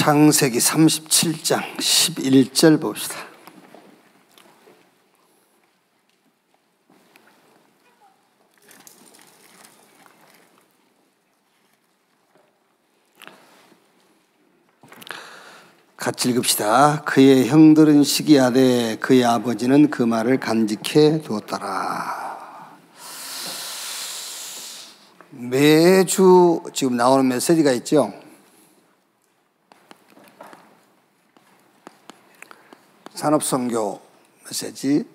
창세기 37장 11절 봅시다. 같이 읽읍시다. 그의 형들은 시기하되 그의 아버지는 그 말을 간직해 두었더라. 매주 지금 나오는 메시지가 있죠. 산업선교 메시지,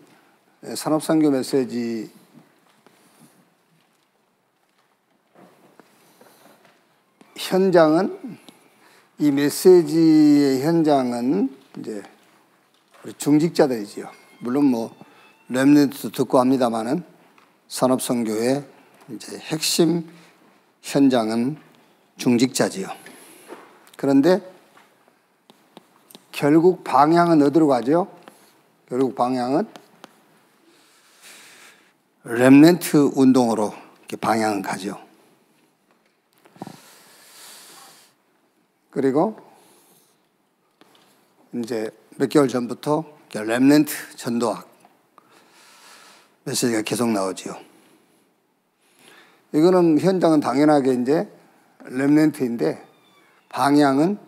산업선교 메시지 현장은, 이 메시지의 현장은 이제 우리 중직자들이지요. 물론 뭐 렘넌트도 듣고 합니다만은 산업선교의 이제 핵심 현장은 중직자지요. 그런데 결국 방향은 어디로 가죠? 결국 방향은 렘넌트 운동으로 이렇게 방향은 가죠. 그리고 이제 몇 개월 전부터 렘넌트 전도학 메시지가 계속 나오지요. 이거는 현장은 당연하게 이제 렘넌트인데 방향은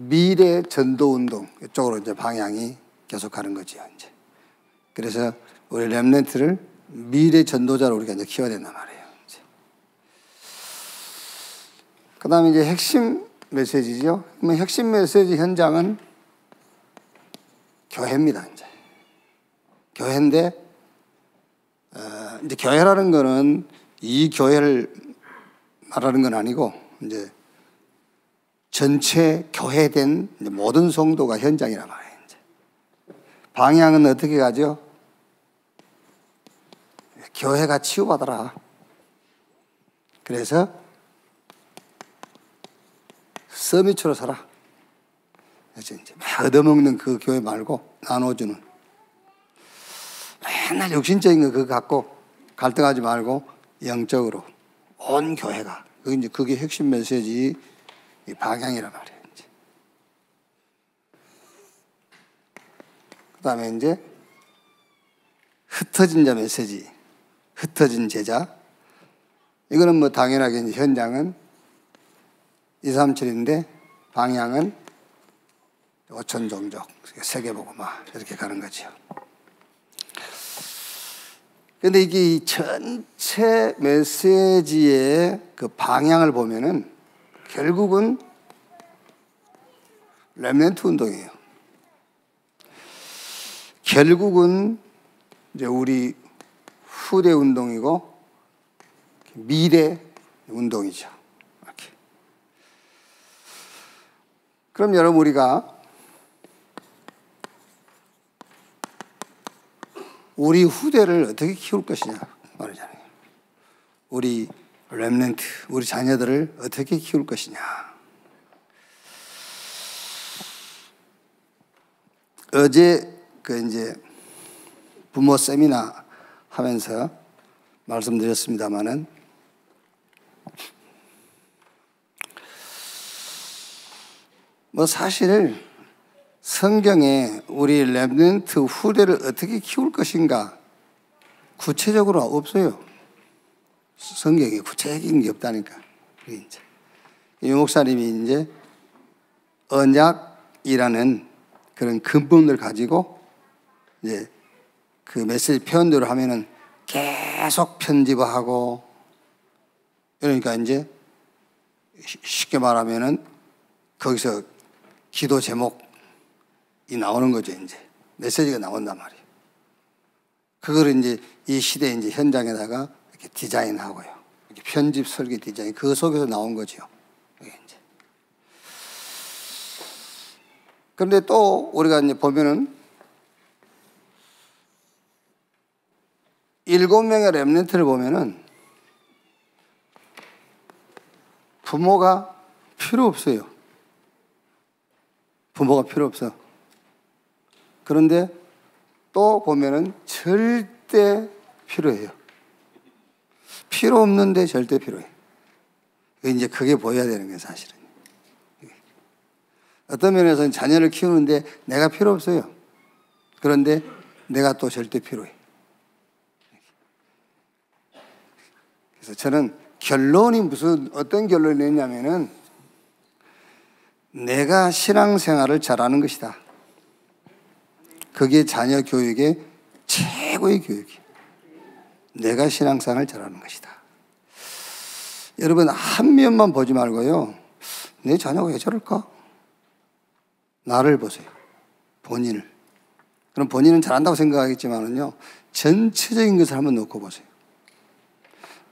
미래 전도 운동 이쪽으로 이제 방향이 계속 가는 거죠. 이제 그래서 우리 렘넌트를 미래 전도자로 우리가 이제 키워야 된단 말이에요. 그다음에 이제 핵심 메시지죠. 그러면 핵심 메시지 현장은 교회입니다. 이제 교회인데 이제 교회라는 거는 이 교회를 말하는 건 아니고 이제 전체 교회된 모든 성도가 현장이란 말이에요. 이제 방향은 어떻게 가죠? 교회가 치유받아라. 그래서 서밋으로 살아. 그래서 이제 막 얻어먹는 그 교회 말고 나눠주는. 맨날 육신적인 거 그거 갖고 갈등하지 말고 영적으로 온 교회가. 그게 핵심 메시지 방향이란 말이에요. 이제. 그다음에 이제 흩어진 자 메시지, 흩어진 제자. 이거는 뭐 당연하게 이제 현장은 237인데 방향은 5천 종족, 세계복음화 이렇게 가는 거죠. 그런데 이게 이 전체 메시지의 그 방향을 보면은 결국은 렘넌트 운동이에요. 결국은 이제 우리 후대 운동이고 미래 운동이죠. 이렇게. 그럼 여러분 우리가 우리 후대를 어떻게 키울 것이냐 말이잖아요. 우리 렘넌트, 우리 자녀들을 어떻게 키울 것이냐. 어제 이제 부모 세미나 하면서 말씀드렸습니다마는 뭐 사실 성경에 우리 렘넌트 후대를 어떻게 키울 것인가 구체적으로 없어요. 성경에 구체적인 게 없다니까. 이제 이 목사님이 이제 언약이라는 그런 근본을 가지고 이제 그 메시지 표현대로 하면은 계속 편집하고 그러니까 이제 쉽게 말하면은 거기서 기도 제목이 나오는 거죠. 이제 메시지가 나온단 말이에요. 그걸 이제 이 시대 이제 현장에다가 이렇게 디자인하고요. 이렇게 편집 설계 디자인 그 속에서 나온 거죠. 이제. 그런데 또 우리가 이제 보면은 7명의 렘넌트를 보면은 부모가 필요 없어요. 부모가 필요 없어. 그런데 또 보면은 절대 필요해요. 필요 없는데 절대 필요해. 이제 그게 보여야 되는 거예요, 사실은. 어떤 면에서는 자녀를 키우는데 내가 필요 없어요. 그런데 내가 또 절대 필요해. 그래서 저는 결론이 어떤 결론을 냈냐면은 내가 신앙생활을 잘하는 것이다. 그게 자녀 교육의 최고의 교육이에요. 내가 신앙생활을 잘하는 것이다. 여러분, 한 면만 보지 말고요. 내 자녀가 왜 저럴까? 나를 보세요. 본인을. 그럼 본인은 잘한다고 생각하겠지만은요, 전체적인 것을 한번 놓고 보세요.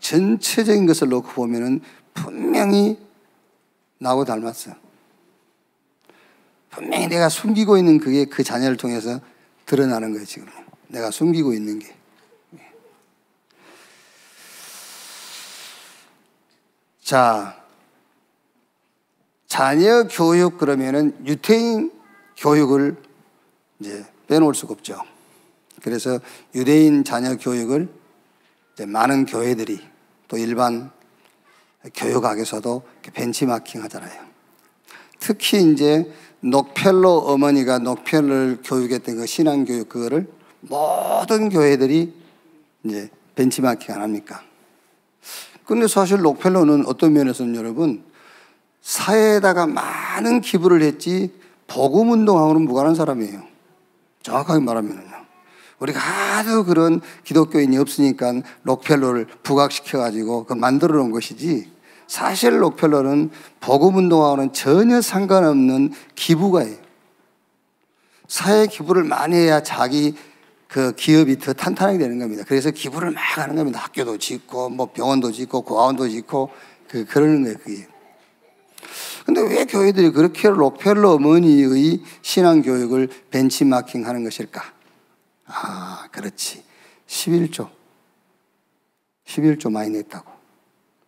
전체적인 것을 놓고 보면은 분명히 나하고 닮았어요. 분명히 내가 숨기고 있는 그게 그 자녀를 통해서 드러나는 거예요, 지금. 내가 숨기고 있는 게. 자, 자녀 교육 그러면은 유대인 교육을 이제 빼놓을 수가 없죠. 그래서 유대인 자녀 교육을 이제 많은 교회들이 또 일반 교육학에서도 벤치마킹 하잖아요. 특히 이제 녹펠로 어머니가 녹펠을 교육했던 그 신앙교육 그거를 모든 교회들이 이제 벤치마킹 안 합니까? 근데 사실 록펠러는 어떤 면에서는 여러분 사회에다가 많은 기부를 했지 복음운동하고는 무관한 사람이에요. 정확하게 말하면요. 우리가 하도 그런 기독교인이 없으니까 록펠러를 부각시켜가지고 그걸 만들어 놓은 것이지 사실 록펠러는 복음운동하고는 전혀 상관없는 기부가예요. 사회 기부를 많이 해야 자기 그 기업이 더 탄탄하게 되는 겁니다. 그래서 기부를 막 하는 겁니다. 학교도 짓고, 뭐 병원도 짓고, 고아원도 짓고, 그러는 거예요, 그게. 근데 왜 교회들이 그렇게 록펠러 어머니의 신앙교육을 벤치마킹 하는 것일까? 아, 그렇지. 11조 많이 냈다고.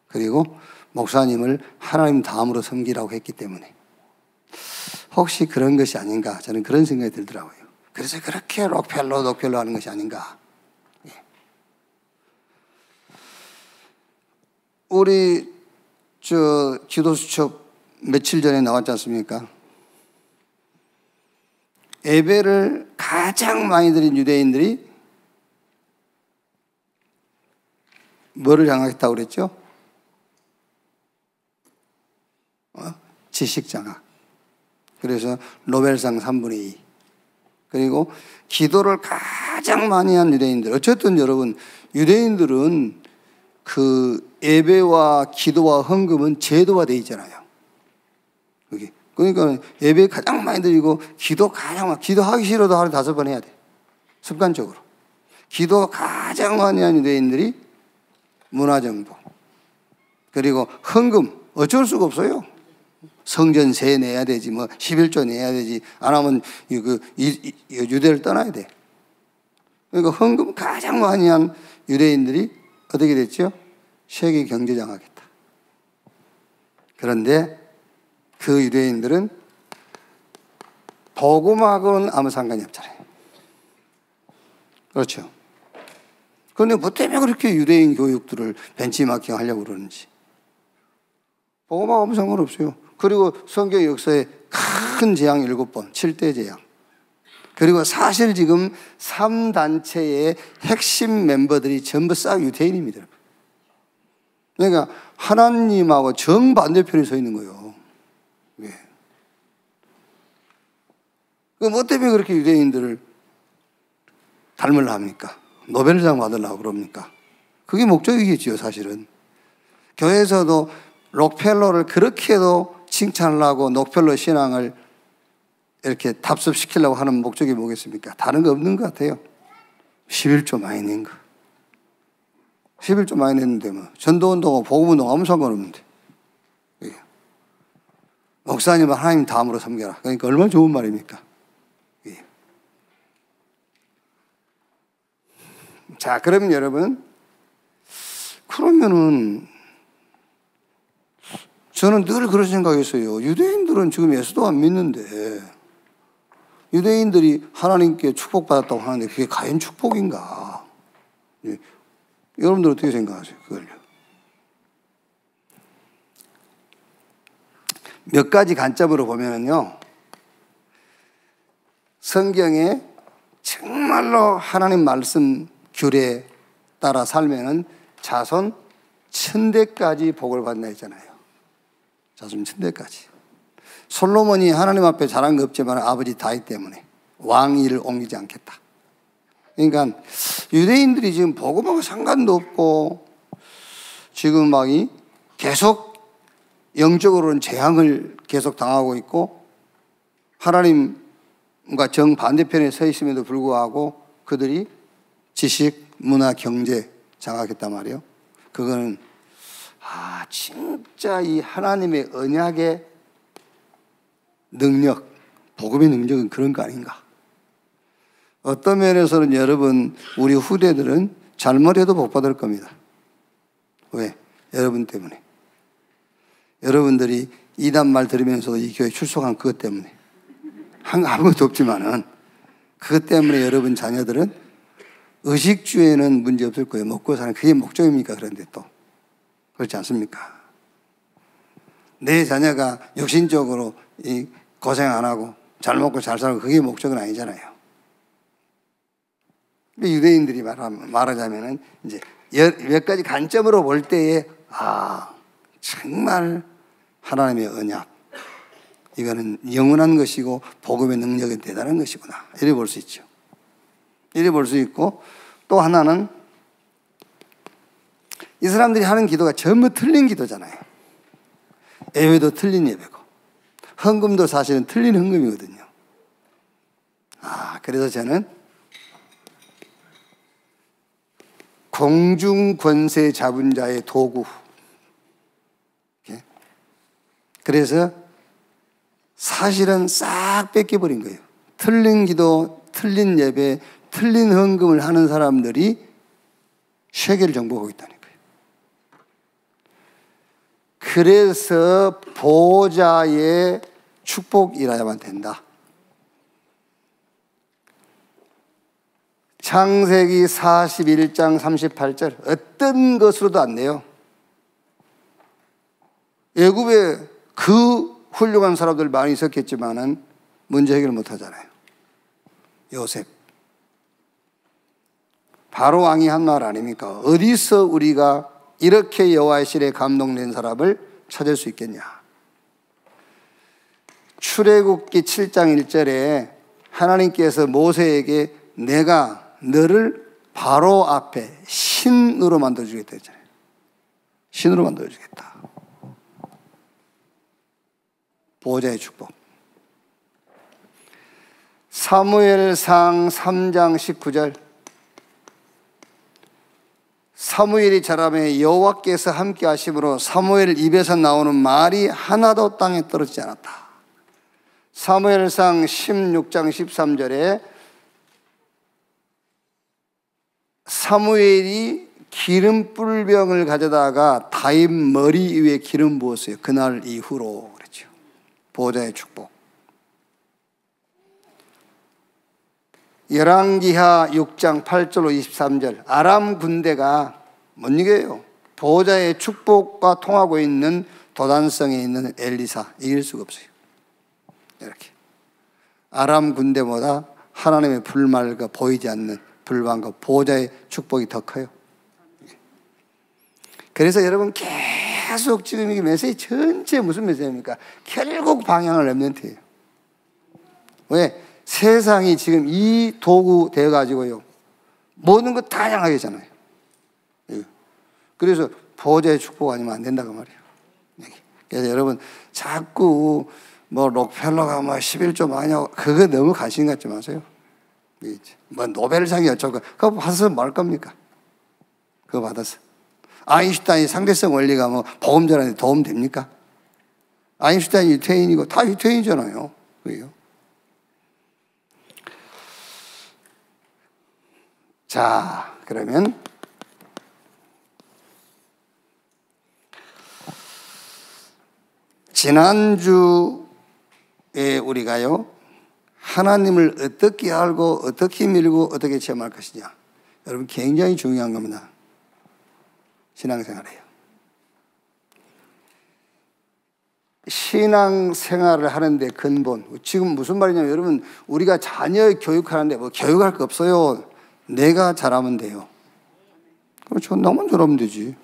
그리고 목사님을 하나님 다음으로 섬기라고 했기 때문에. 혹시 그런 것이 아닌가? 저는 그런 생각이 들더라고요. 그래서 그렇게 녹펠로 하는 것이 아닌가. 예. 우리 기도수첩 며칠 전에 나왔지 않습니까? 예배를 가장 많이 드린 유대인들이 뭐를 장악했다고 그랬죠? 지식장악. 그래서 노벨상 3분의 2. 그리고 기도를 가장 많이 한 유대인들. 어쨌든 여러분, 유대인들은 그 예배와 기도와 헌금은 제도화되어 있잖아요. 그게. 그러니까 예배 가장 많이 드리고 기도하기 싫어도 하루에 5번 해야 돼. 습관적으로. 기도 가장 많이 한 유대인들이 문화정보. 그리고 헌금. 어쩔 수가 없어요. 성전세 내야 되지, 뭐 11조 내야 되지. 안 하면 유대를 떠나야 돼. 그러니까 헌금 가장 많이 한 유대인들이 어떻게 됐죠? 세계 경제장악했다. 그런데 그 유대인들은 복음하고는 아무 상관이 없잖아요. 그렇죠? 그런데 뭐 때문에 그렇게 유대인 교육들을 벤치마킹 하려고 그러는지. 복음하고 아무 상관없어요. 그리고 성경 역사에 큰 재앙 7번, 7대 재앙. 그리고 사실 지금 3단체의 핵심 멤버들이 전부 싹 유대인입니다. 그러니까 하나님하고 정반대편에 서 있는 거예요. 왜? 뭐 때문에 그렇게 유대인들을 닮으려 합니까? 노벨상 받으려고 그럽니까? 그게 목적이겠지요, 사실은. 교회에서도 록펠러를 그렇게도 칭찬하려고 녹펠러 신앙을 이렇게 답습시키려고 하는 목적이 뭐겠습니까? 다른 거 없는 것 같아요. 11조 많이 낸 거. 11조 많이 냈는데 뭐 전도운동하고 복음운동 아무 상관없는데. 예. 목사님은 하나님 다음으로 섬겨라. 그러니까 얼마나 좋은 말입니까? 예. 자, 그러면 여러분, 그러면은 저는 늘 그런 생각했어요. 유대인들은 지금 예수도 안 믿는데 유대인들이 하나님께 축복받았다고 하는데 그게 과연 축복인가? 예. 여러분들 어떻게 생각하세요? 그걸요? 몇 가지 관점으로 보면은요, 성경에 정말로 하나님 말씀 규례에 따라 살면은 자손 1000대까지 복을 받는다 했잖아요. 자손 1000대까지. 솔로몬이 하나님 앞에 잘한 거 없지만 아버지 다윗 때문에 왕위를 옮기지 않겠다. 그러니까 유대인들이 지금 복음하고 상관도 없고 지금 막 계속 영적으로는 재앙을 계속 당하고 있고 하나님과 정반대편에 서 있음에도 불구하고 그들이 지식, 문화, 경제 장악했단 말이에요. 그거는 진짜 이 하나님의 언약의 능력, 복음의 능력은 그런 거 아닌가. 어떤 면에서는 여러분, 우리 후대들은 잘못해도 복 받을 겁니다. 왜? 여러분 때문에. 여러분들이 이단 말 들으면서도 이 교회 출석한 그것 때문에. 아무것도 없지만은 그것 때문에 여러분 자녀들은 의식주에는 문제 없을 거예요. 먹고 사는 그게 목적입니까? 그런데 또 그렇지 않습니까? 내 자녀가 육신적으로 고생 안 하고 잘 먹고 잘 살고 그게 목적은 아니잖아요. 유대인들이 말하자면은 이제 몇 가지 관점으로 볼 때에 정말 하나님의 언약, 이거는 영원한 것이고 복음의 능력은 대단한 것이구나, 이렇게 볼 수 있죠. 이렇게 볼 수 있고, 또 하나는 이 사람들이 하는 기도가 전부 틀린 기도잖아요. 예배도 틀린 예배고 헌금도 사실은 틀린 헌금이거든요. 그래서 저는 공중 권세 잡은 자의 도구. 그래서 사실은 싹 뺏겨버린 거예요. 틀린 기도, 틀린 예배, 틀린 헌금을 하는 사람들이 세계를 정복하고 있다는 거예요. 그래서 보호자의 축복이라야만 된다. 창세기 41장 38절 어떤 것으로도 안 돼요. 애굽에 그 훌륭한 사람들 많이 있었겠지만은 문제 해결 못 하잖아요. 요셉. 바로 왕이 한 말 아닙니까? 어디서 우리가 이렇게 여호와의 신에 감동된 사람을 찾을 수 있겠냐? 출애굽기 7장 1절에 하나님께서 모세에게 내가 너를 바로 앞에 신으로 만들어주겠다 했잖아요. 신으로 만들어주겠다. 보호자의 축복. 사무엘상 3장 19절 사무엘이 자라매 여호와께서 함께 하심으로 사무엘 입에서 나오는 말이 하나도 땅에 떨어지지 않았다. 사무엘상 16장 13절에 사무엘이 기름 뿔병을 가져다가 다윗 머리 위에 기름 부었어요. 그날 이후로 그랬죠. 보호자의 축복. 열왕기하 6장 8절로 23절 아람 군대가 못 이겨요. 보호자의 축복과 통하고 있는 도단성에 있는 엘리사 이길 수가 없어요. 이렇게 아람 군대보다 하나님의 불말과 보이지 않는 불만과 보호자의 축복이 더 커요. 그래서 여러분 계속 지금 이 메시지 전체 무슨 메시지입니까? 결국 방향을 렘넌트예요. 왜? 세상이 지금 이 도구 되어가지고요 모든 거 다 향하게 잖아요. 그래서 보호자의 축복 아니면 안 된다고 말이에요. 그래서 여러분 자꾸 뭐 록펠러가 뭐 11조 많이 하고 그거 너무 관심 갖지 마세요. 뭐 노벨상이 어쩌고 그거 받아서 뭐 할 겁니까? 그거 받아서 아인슈타인 상대성 원리가 뭐 보험자한테 도움 됩니까? 아인슈타인 유태인이고 다 유태인이잖아요. 그래요. 자, 그러면 지난주에 우리가요 하나님을 어떻게 알고 어떻게 밀고 어떻게 체험할 것이냐, 여러분 굉장히 중요한 겁니다. 신앙생활이에요. 신앙 생활을 하는데 근본, 지금 무슨 말이냐면 여러분, 우리가 자녀 교육하는데 뭐 교육할 거 없어요. 내가 잘하면 돼요. 그렇죠. 나만 잘하면 되지.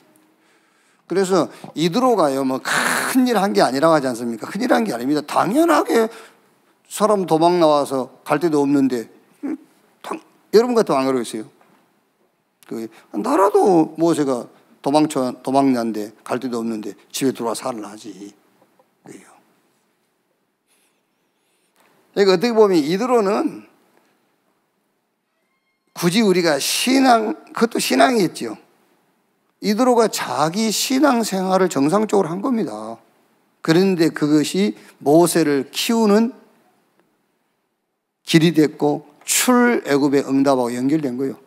그래서 이드로가요, 뭐 큰일 한 게 아니라고 하지 않습니까? 큰일 한 게 아닙니다. 당연하게 사람 도망 나와서 갈 데도 없는데, 여러분 같으면 안 그러겠어요? 나라도 모세가 도망났는데 갈 데도 없는데 집에 들어와 살을 하지. 그러니까 어떻게 보면 이드로는 굳이 우리가 그것도 신앙이겠죠. 이드로가 자기 신앙 생활을 정상적으로 한 겁니다. 그런데 그것이 모세를 키우는 길이 됐고 출애굽의 응답하고 연결된 거예요.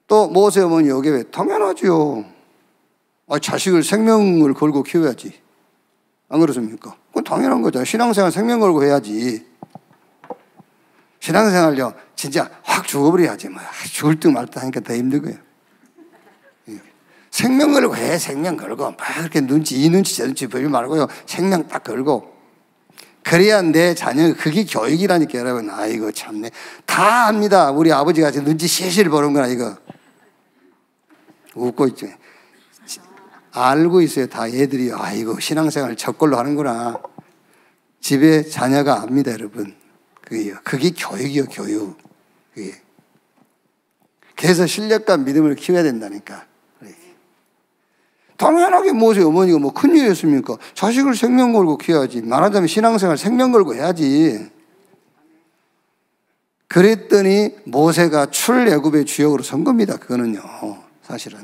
또 모세 어머니 여기 왜? 당연하죠. 자식을 생명을 걸고 키워야지. 안 그렇습니까? 그건 당연한 거죠. 신앙생활 생명 걸고 해야지. 신앙생활요, 진짜 확 죽어버려야지. 뭐. 죽을 듯 말 듯 하니까 더 힘들고요. 생명 걸고 해, 생명 걸고. 막 이렇게 이 눈치, 저 눈치 보지 말고요. 생명 딱 걸고. 그래야 내 자녀, 그게 교육이라니까, 여러분. 아이고, 참네. 다 압니다. 우리 아버지가 눈치 실실 보는 거나, 이거. 웃고 있죠. 알고 있어요. 다 애들이. 아이고, 신앙생활 저걸로 하는구나. 집에 자녀가 압니다, 여러분. 그게 교육이요, 교육. 그게. 그래서 실력과 믿음을 키워야 된다니까. 당연하게 모세 어머니가 뭐 큰일이었습니까? 자식을 생명 걸고 키워야지. 말하자면 신앙생활 생명 걸고 해야지. 그랬더니 모세가 출애굽의 주역으로 선 겁니다. 그거는요, 사실은.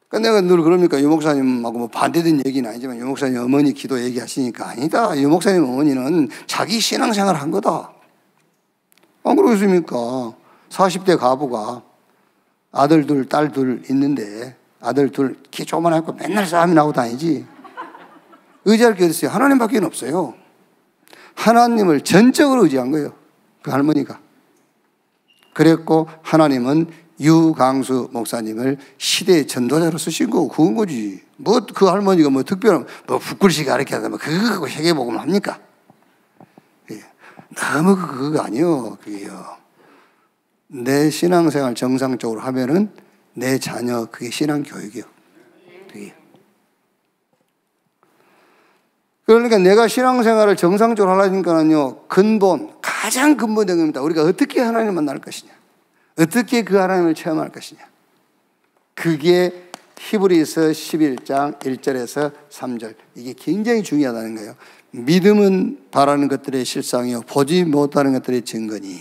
그러니까 내가 늘 그럽니까? 유 목사님하고 뭐 반대된 얘기는 아니지만 유 목사님 어머니 기도 얘기하시니까 아니다. 유 목사님 어머니는 자기 신앙생활 한 거다. 안 그러겠습니까? 40대 가부가 아들 둘, 딸 둘 있는데 아들 둘 키 조그만하고 맨날 싸움이 나고 다니지. 의지할 게 어딨어요? 하나님밖에 없어요. 하나님을 전적으로 의지한 거예요. 그 할머니가. 그랬고 하나님은 유강수 목사님을 시대의 전도자로 쓰신 거고 그건 거지. 뭐 그 할머니가 뭐 특별한 뭐 북글씨 가르쳐서 뭐 그거 세계복음 합니까? 너무 그거 아니요. 그게요. 내 신앙생활 정상적으로 하면은 내 자녀 그게 신앙 교육이요. 그게. 그러니까 내가 신앙생활을 정상적으로 하려니까는요, 가장 근본된 겁니다. 우리가 어떻게 하나님을 만날 것이냐, 어떻게 그 하나님을 체험할 것이냐. 그게 히브리서 11장 1절에서 3절. 이게 굉장히 중요하다는 거예요. 믿음은 바라는 것들의 실상이요 보지 못하는 것들의 증거니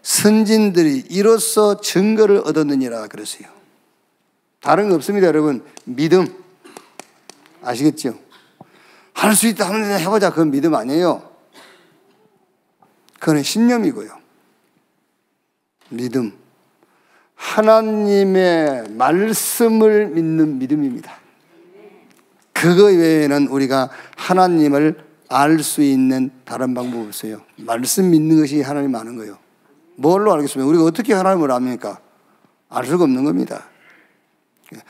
선진들이 이로써 증거를 얻었느니라 그랬어요. 다른 거 없습니다, 여러분. 믿음. 아시겠죠? 할 수 있다 하면 해보자. 그건 믿음 아니에요. 그건 신념이고요. 믿음. 하나님의 말씀을 믿는 믿음입니다. 그거 외에는 우리가 하나님을 알 수 있는 다른 방법이 없어요. 말씀 믿는 것이 하나님 아는 거예요. 뭘로 알겠습니까? 우리가 어떻게 하나님을 압니까? 알 수가 없는 겁니다.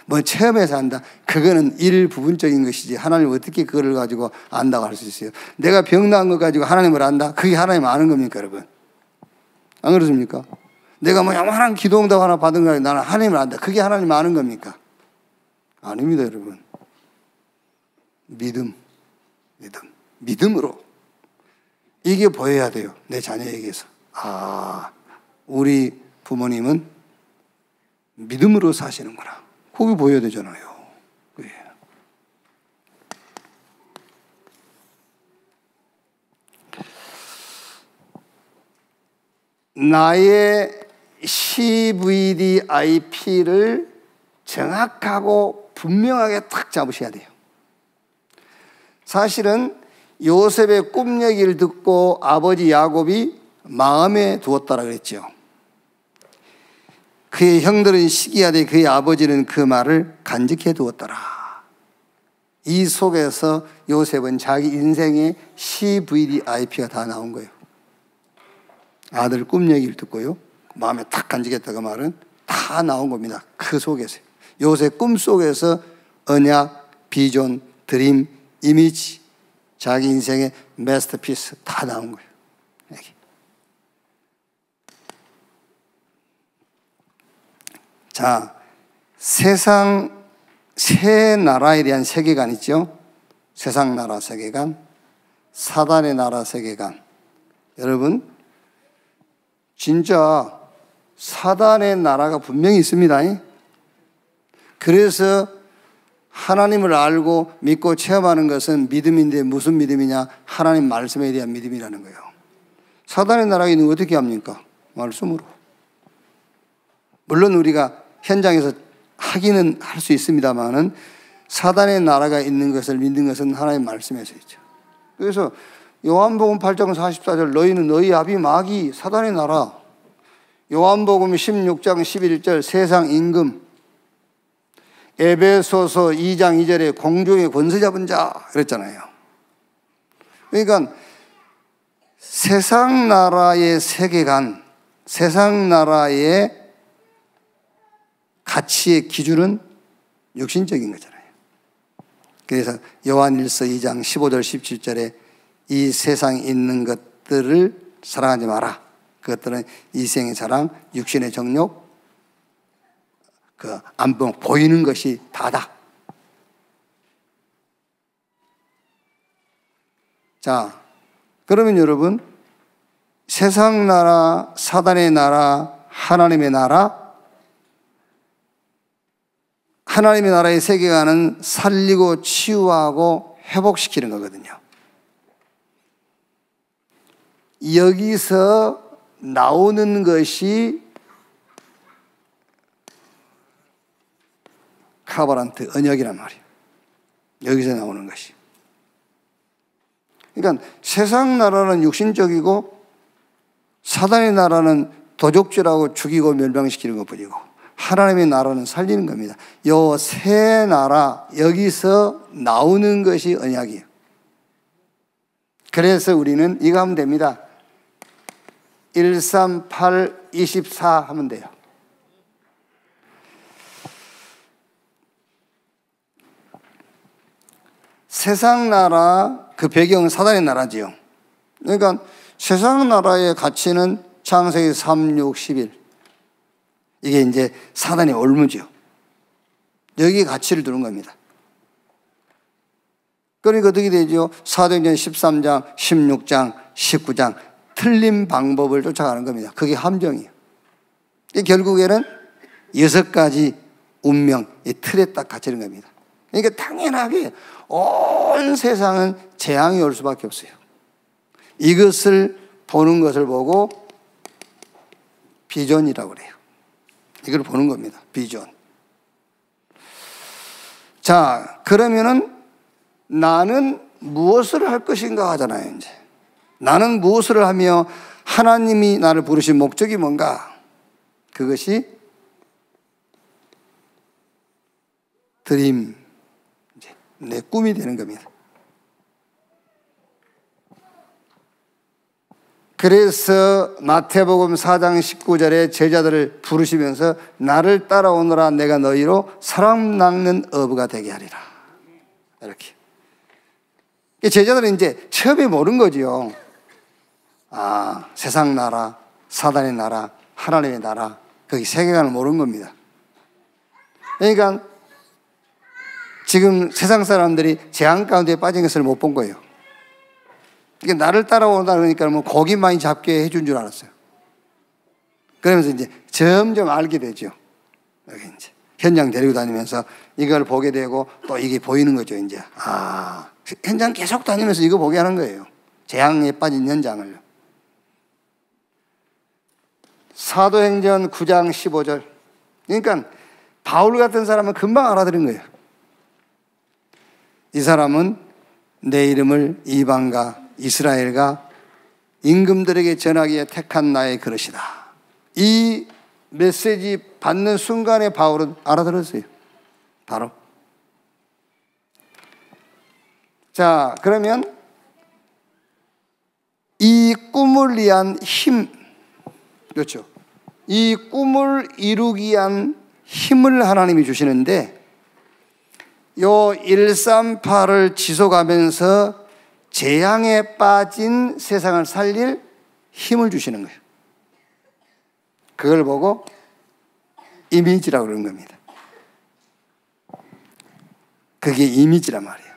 뭐 체험해서 안다. 그거는 일부분적인 것이지 하나님을 어떻게 그거를 가지고 안다고 할 수 있어요. 내가 병 나은 거 가지고 하나님을 안다? 그게 하나님 아는 겁니까, 여러분? 안 그렇습니까? 내가 뭐 야만한 기도응답 하나 받은 거 가지고 나는 하나님을 안다. 그게 하나님 아는 겁니까? 아닙니다, 여러분. 믿음으로. 이게 보여야 돼요. 내 자녀에게서. 우리 부모님은 믿음으로 사시는구나. 그게 보여야 되잖아요. 나의 CVDIP를 정확하고 분명하게 딱 잡으셔야 돼요. 사실은 요셉의 꿈 얘기를 듣고 아버지 야곱이 마음에 두었다라 그랬죠. 그의 형들은 시기하되 그의 아버지는 그 말을 간직해 두었더라. 이 속에서 요셉은 자기 인생의 CVDIP가 다 나온 거예요. 아들 꿈 얘기를 듣고요, 마음에 탁 간직했다 그 말은 다 나온 겁니다. 그 속에서. 요새 꿈속에서 언약, 비전, 드림, 이미지, 자기 인생의 마스터피스 다 나온 거예요. 여기. 자, 세상 세 나라에 대한 세계관 있죠? 세상 나라 세계관, 사단의 나라 세계관. 여러분, 진짜 사단의 나라가 분명히 있습니다. 그래서 하나님을 알고 믿고 체험하는 것은 믿음인데 무슨 믿음이냐? 하나님 말씀에 대한 믿음이라는 거예요. 사단의 나라가 있는 거 어떻게 합니까? 말씀으로. 물론 우리가 현장에서 하기는 할 수 있습니다만은 사단의 나라가 있는 것을 믿는 것은 하나님 말씀에서 있죠. 그래서 요한복음 8장 44절 너희는 너희 아비 마귀 사단의 나라, 요한복음 16장 11절 세상 임금, 에베소서 2장 2절에 공중의 권세 잡은 자 그랬잖아요. 그러니까 세상 나라의 세계관, 세상 나라의 가치의 기준은 육신적인 거잖아요. 그래서 요한일서 2장 15절 17절에 이 세상에 있는 것들을 사랑하지 마라. 그것들은 이생의 자랑, 육신의 정욕, 안 보이는 것이 다다. 자, 그러면 여러분, 세상 나라, 사단의 나라, 하나님의 나라, 하나님의 나라의 세계관은 살리고 치유하고 회복시키는 거거든요. 여기서 나오는 것이 카바란트 언약이란 말이에요. 여기서 나오는 것이. 그러니까 세상 나라는 육신적이고 사단의 나라는 도적질하고 죽이고 멸망시키는 것뿐이고 하나님의 나라는 살리는 겁니다. 요 세 나라 여기서 나오는 것이 언약이에요. 그래서 우리는 이거 하면 됩니다. 138, 24 하면 돼요. 세상 나라, 그 배경은 사단의 나라지요. 그러니까 세상 나라의 가치는 창세기 3, 6, 11. 이게 이제 사단의 올무죠. 여기에 가치를 두는 겁니다. 그러니까 어떻게 되죠? 사도행전 13장, 16장, 19장 틀린 방법을 쫓아가는 겁니다. 그게 함정이에요. 결국에는 6가지 운명, 이 틀에 딱 갇히는 겁니다. 그러니까 당연하게 온 세상은 재앙이 올 수밖에 없어요. 이것을 보는 것을 보고 비전이라고 그래요. 이걸 보는 겁니다. 비전. 자, 그러면은 나는 무엇을 할 것인가 하잖아요, 이제. 나는 무엇을 하며 하나님이 나를 부르신 목적이 뭔가? 그것이 드림, 이제 내 꿈이 되는 겁니다. 그래서 마태복음 4장 19절에 제자들을 부르시면서 나를 따라오너라 내가 너희로 사람 낚는 어부가 되게 하리라. 이렇게. 제자들은 이제 처음에 모르는 거지요. 아, 세상 나라, 사단의 나라, 하나님의 나라, 거기 세계관을 모르는 겁니다. 그러니까 지금 세상 사람들이 재앙 가운데 빠진 것을 못 본 거예요. 그러니까 나를 따라오다 그러니까 뭐 고기 많이 잡게 해준 줄 알았어요. 그러면서 이제 점점 알게 되죠. 여기 이제 현장 데리고 다니면서 이걸 보게 되고 또 이게 보이는 거죠, 이제. 아, 현장 계속 다니면서 이거 보게 하는 거예요. 재앙에 빠진 현장을. 사도행전 9장 15절. 그러니까 바울 같은 사람은 금방 알아들은 거예요. 이 사람은 내 이름을 이방과 이스라엘과 임금들에게 전하기에 택한 나의 그릇이다. 이 메시지 받는 순간에 바울은 알아들었어요. 바로. 자, 그러면 이 꿈을 위한 힘, 그렇죠. 이 꿈을 이루기 위한 힘을 하나님이 주시는데 요 138을 지속하면서 재앙에 빠진 세상을 살릴 힘을 주시는 거예요. 그걸 보고 이미지라고 그러는 겁니다. 그게 이미지란 말이에요.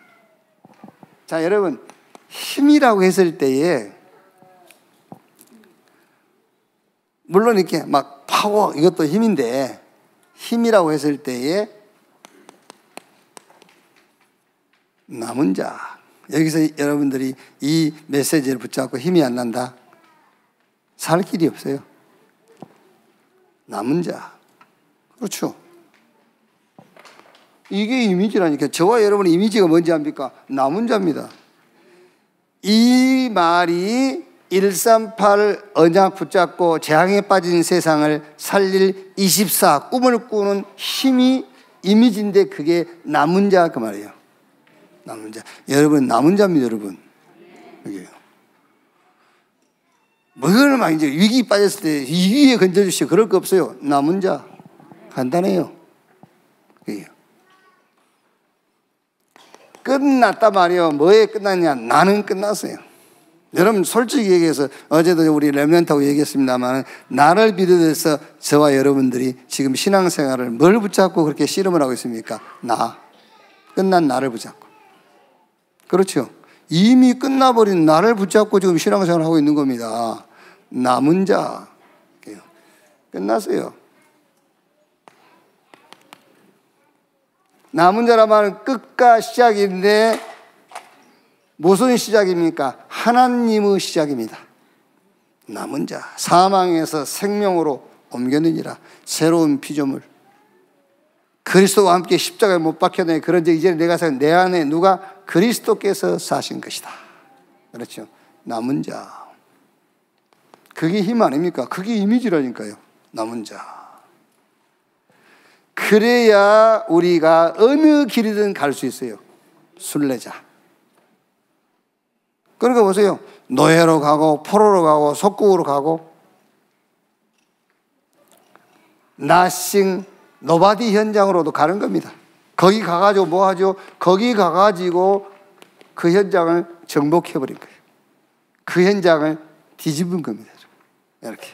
자, 여러분, 힘이라고 했을 때에 물론 이렇게 막 파워, 이것도 힘인데 힘이라고 했을 때에 남은 자, 여기서 여러분들이 이 메시지를 붙잡고 힘이 안 난다? 살 길이 없어요. 남은 자. 그렇죠. 이게 이미지라니까. 저와 여러분의 이미지가 뭔지 압니까? 남은 자입니다. 이 말이 138 언약 붙잡고 재앙에 빠진 세상을 살릴 24 꿈을 꾸는 힘이 이미지인데 그게 남은 자 그 말이에요. 남은 자. 여러분 남은 자입니다, 여러분. 이게요. 뭘 막 이제 위기 빠졌을 때 위기에 건져주시고 그럴 거 없어요. 남은 자. 간단해요. 그게요. 끝났단 말이에요. 뭐에 끝났냐? 나는 끝났어요. 여러분 솔직히 얘기해서 어제도 우리 렘넌트하고 얘기했습니다만 나를 비롯해서 저와 여러분들이 지금 신앙생활을 뭘 붙잡고 그렇게 씨름을 하고 있습니까? 나. 끝난 나를 붙잡고. 그렇죠. 이미 끝나버린 나를 붙잡고 지금 신앙생활을 하고 있는 겁니다. 남은 자. 끝났어요. 남은 자란 말은 끝과 시작인데 무슨 시작입니까? 하나님의 시작입니다. 남은 자, 사망에서 생명으로 옮겼느니라. 새로운 피조물. 그리스도와 함께 십자가에 못 박혀내. 그런데 이제 내가 산 내 안에 누가 그리스도께서 사신 것이다. 그렇죠. 남은 자. 그게 힘 아닙니까? 그게 이미지라니까요. 남은 자. 그래야 우리가 어느 길이든 갈 수 있어요. 순례자. 그러니까 보세요. 노예로 가고 포로로 가고 속국으로 가고 나싱 노바디 현장으로도 가는 겁니다. 거기 가가지고 뭐 하죠? 거기 가가지고 그 현장을 정복해버린 거예요. 그 현장을 뒤집은 겁니다. 이렇게.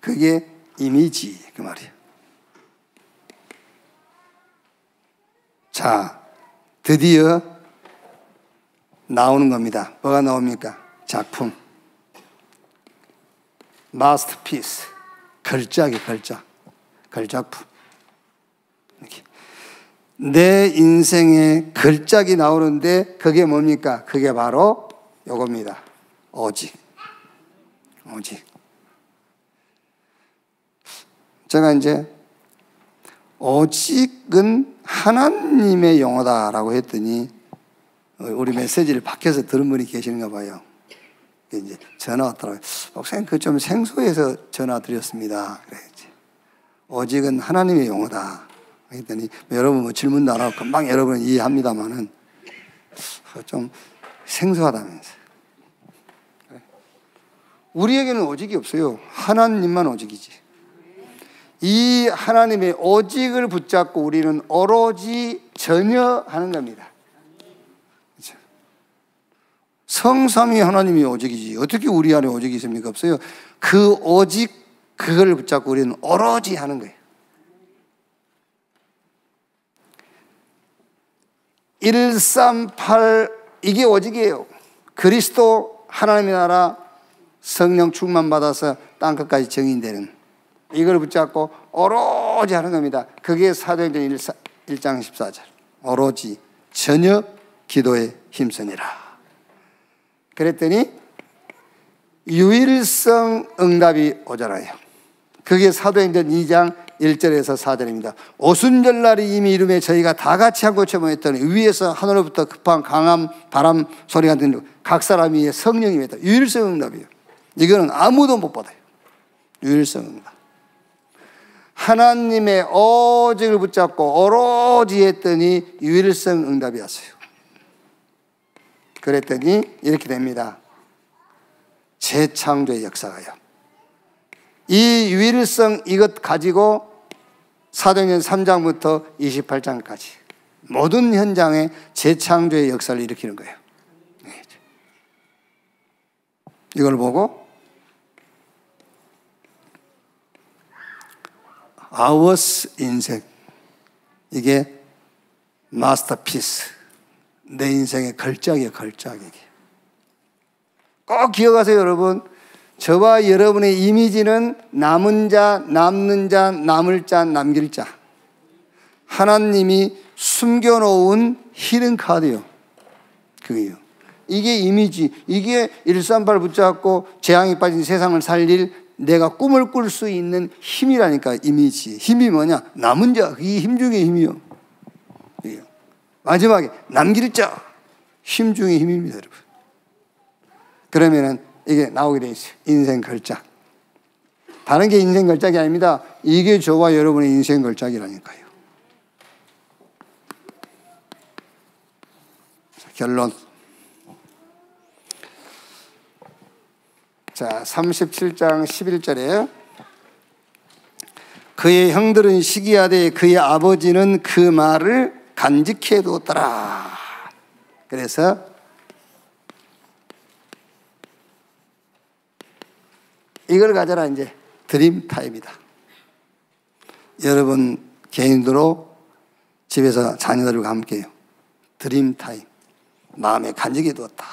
그게 이미지 그 말이에요. 자, 드디어 나오는 겁니다. 뭐가 나옵니까? 작품. 마스터피스. 걸작이 걸작. 걸작품. 이렇게. 내 인생에 걸작이 나오는데 그게 뭡니까? 그게 바로 요겁니다. 오직. 오직. 제가 이제 오직은 하나님의 용어다라고 했더니 우리 메시지를 밖에서 들은 분이 계시는가 봐요. 이제 전화 왔더라고요. 목사님 그 좀 생소해서 전화 드렸습니다. 그래야지. 오직은 하나님의 용어다. 했더니 여러분 뭐 질문도 안 하고 금방 여러분 이해합니다만은 좀 생소하다면서. 우리에게는 오직이 없어요. 하나님만 오직이지. 이 하나님의 오직을 붙잡고 우리는 오로지 전혀 하는 겁니다. 그렇죠? 성삼위 하나님이 오직이지 어떻게 우리 안에 오직이 있습니까? 없어요. 그 오직 그걸 붙잡고 우리는 오로지 하는 거예요. 138 이게 오직이에요. 그리스도 하나님의 나라 성령 충만 받아서 땅끝까지 정인되는 이걸 붙잡고 오로지 하는 겁니다. 그게 사도행전 1장 14절. 오로지 전혀 기도에 힘쓰니라. 그랬더니 유일성 응답이 오잖아요. 그게 사도행전 2장 1절에서 4절입니다. 오순절날이 이미 이름에 저희가 다 같이 한 곳에 모였더니 위에서 하늘로부터 급한 강한 바람 소리가 들리고 각 사람 위에 성령이 임했다. 유일성 응답이에요. 이거는 아무도 못 받아요. 유일성 응답. 하나님의 오직을 붙잡고 오로지 했더니 유일성 응답이 왔어요. 그랬더니 이렇게 됩니다. 재창조의 역사가요. 이 유일성 이것 가지고 사도행전 3장부터 28장까지 모든 현장에 재창조의 역사를 일으키는 거예요. 이걸 보고 Ours 인생, 이게 마스터피스, 내 인생의 걸작이에요. 걸작. 이게 꼭 기억하세요, 여러분. 저와 여러분의 이미지는 남은 자, 남는 자, 남을 자, 남길 자. 하나님이 숨겨놓은 히든 카드요. 그게요. 이게 이미지, 이게 138 붙잡고 재앙에 빠진 세상을 살릴 내가 꿈을 꿀 수 있는 힘이라니까. 이미지. 힘이 뭐냐? 남은 자, 이 힘 중에 힘이요. 마지막에 남길 자, 힘 중에 힘입니다, 여러분. 그러면은 이게 나오게 돼 있어요. 인생 걸작. 다른 게 인생 걸작이 아닙니다. 이게 저와 여러분의 인생 걸작이라니까요. 자, 결론. 자, 37장 11절에 그의 형들은 시기하되 그의 아버지는 그 말을 간직해 두었더라. 그래서 이걸 가져라. 이제 드림 타임이다. 여러분 개인으로 집에서 자녀들과 함께요. 드림 타임. 마음에 간직해 두었다.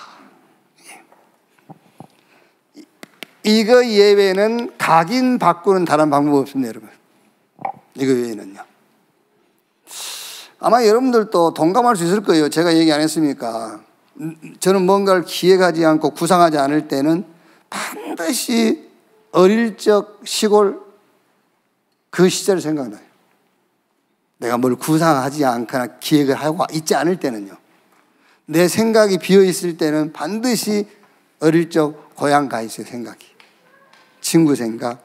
이거 예외는 각인 바꾸는 다른 방법 없습니다, 여러분. 이거 외에는요. 아마 여러분들도 동감할 수 있을 거예요. 제가 얘기 안 했습니까? 저는 뭔가를 기획하지 않고 구상하지 않을 때는 반드시 어릴 적 시골 그 시절 생각나요. 내가 뭘 구상하지 않거나 기획을 하고 있지 않을 때는요. 내 생각이 비어있을 때는 반드시 어릴 적 고향 가 있어요, 생각이. 친구 생각,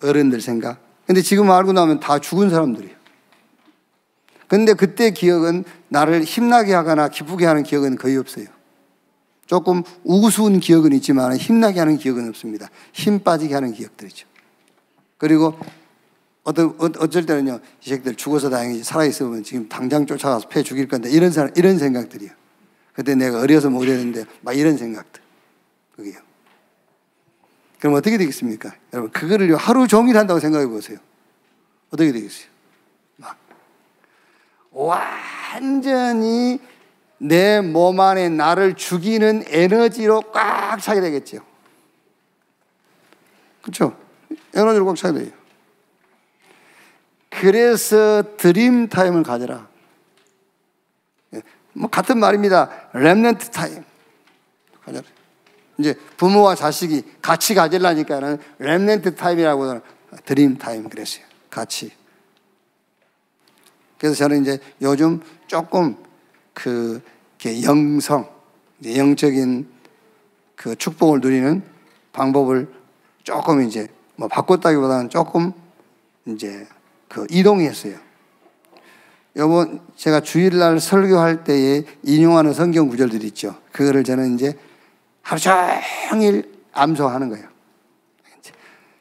어른들 생각. 근데 지금 알고 나면 다 죽은 사람들이에요. 근데 그때 기억은 나를 힘나게 하거나 기쁘게 하는 기억은 거의 없어요. 조금 우스운 기억은 있지만 힘나게 하는 기억은 없습니다. 힘 빠지게 하는 기억들이죠. 그리고 어쩔 때는요, 이 새끼들 죽어서 다행이지 살아있으면 지금 당장 쫓아가서 패 죽일 건데 이런 생각들이요. 그때 내가 어려서 못했는데 막 이런 생각들. 그게요. 그럼 어떻게 되겠습니까? 여러분, 그거를 하루 종일 한다고 생각해 보세요. 어떻게 되겠어요? 막 완전히 내 몸 안에 나를 죽이는 에너지로 꽉 차게 되겠죠. 그렇죠? 에너지로 꽉 차게 돼요. 그래서 드림 타임을 가져라. 뭐 같은 말입니다. 렘넌트 타임 가져라. 이제 부모와 자식이 같이 가지려니까는 렘넌트 타임이라고 드림 타임 그랬어요. 같이. 그래서 저는 이제 요즘 조금 영적인 그 축복을 누리는 방법을 조금 이제 뭐 바꿨다기보다는 조금 이제 이동했어요. 요번 제가 주일날 설교할 때에 인용하는 성경 구절들이 있죠. 그거를 저는 이제 하루 종일 암송하는 거예요.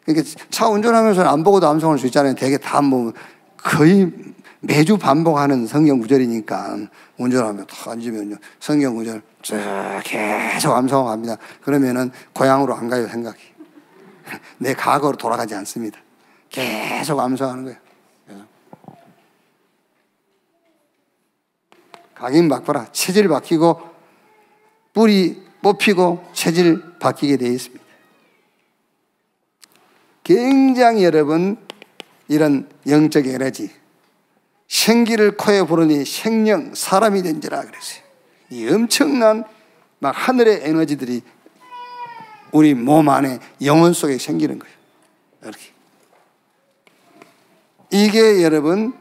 그러니까 차 운전하면서 안 보고도 암송할 수 있잖아요. 되게 다 뭐 거의 매주 반복하는 성경 구절이니까 운전하면 딱 앉으면요 성경 구절 쭉 계속 암송합니다. 그러면은 고향으로 안 가요 생각이. 내 과거로 돌아가지 않습니다. 계속 암송하는 거예요. 각인 바꿔라. 체질 바뀌고 뿌리 뽑히고 체질 바뀌게 되어 있습니다. 굉장히 여러분 이런 영적 에너지 생기를 코에 부르니 생명 사람이 된지라 그랬어요. 이 엄청난 막 하늘의 에너지들이 우리 몸 안에 영혼 속에 생기는 거예요. 이렇게. 이게 여러분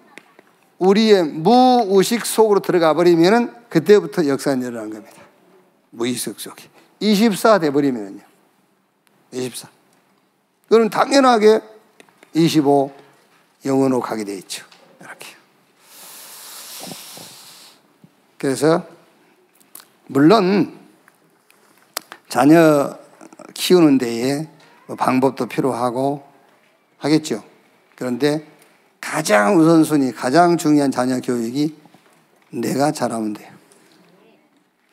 우리의 무의식 속으로 들어가 버리면은 그때부터 역사는 일어나는 겁니다. 무의식 속에 24 돼버리면요 24 그럼 당연하게 25 영혼으로 가게 돼 있죠. 이렇게. 그래서 물론 자녀 키우는 데에 뭐 방법도 필요하고 하겠죠. 그런데 가장 우선순위, 가장 중요한 자녀 교육이 내가 잘하면 돼요.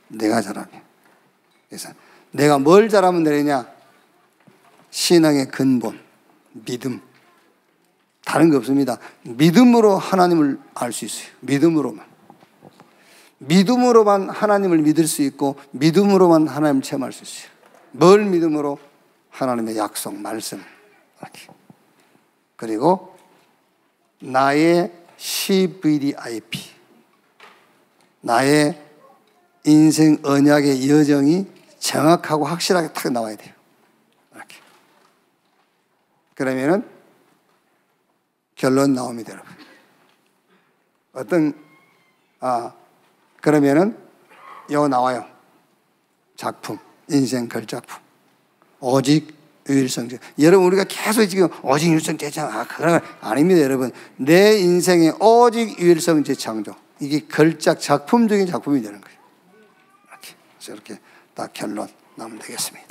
내가 잘하면. 그래서 내가 뭘 잘하면 되느냐? 신앙의 근본, 믿음. 다른 거 없습니다. 믿음으로 하나님을 알 수 있어요. 믿음으로만. 믿음으로만 하나님을 믿을 수 있고 믿음으로만 하나님을 체험할 수 있어요. 뭘 믿음으로? 하나님의 약속, 말씀. 그리고 나의 CVDIP, 나의 인생 언약의 여정이 정확하고 확실하게 딱 나와야 돼요. 이렇게. 그러면은 결론 나옵니다, 여러분. 그러면은 이거 나와요. 작품, 인생 걸작품. 오직 유일성제. 여러분, 우리가 계속 지금 오직 유일성제잖아. 그런 건 아닙니다, 여러분. 내 인생의 오직 유일성제 창조. 이게 걸작 작품적인 작품이 되는 거예요. 이렇게 딱 결론 나면 되겠습니다.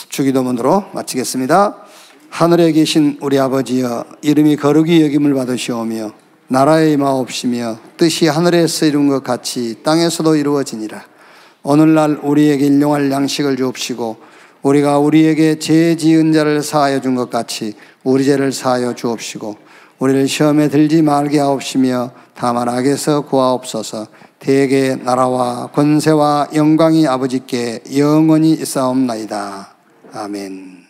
주기도문으로 마치겠습니다. 하늘에 계신 우리 아버지여, 이름이 거룩히 여김을 받으시오며 나라의 임하옵시며 뜻이 하늘에서 이룬 것 같이 땅에서도 이루어지니라. 오늘날 우리에게 일용할 양식을 주옵시고 우리가 우리에게 죄 지은 자를 사하여 준 것 같이 우리 죄를 사하여 주옵시고 우리를 시험에 들지 말게 하옵시며 다만 악에서 구하옵소서. 대개 나라와 권세와 영광이 아버지께 영원히 있사옵나이다. 아멘.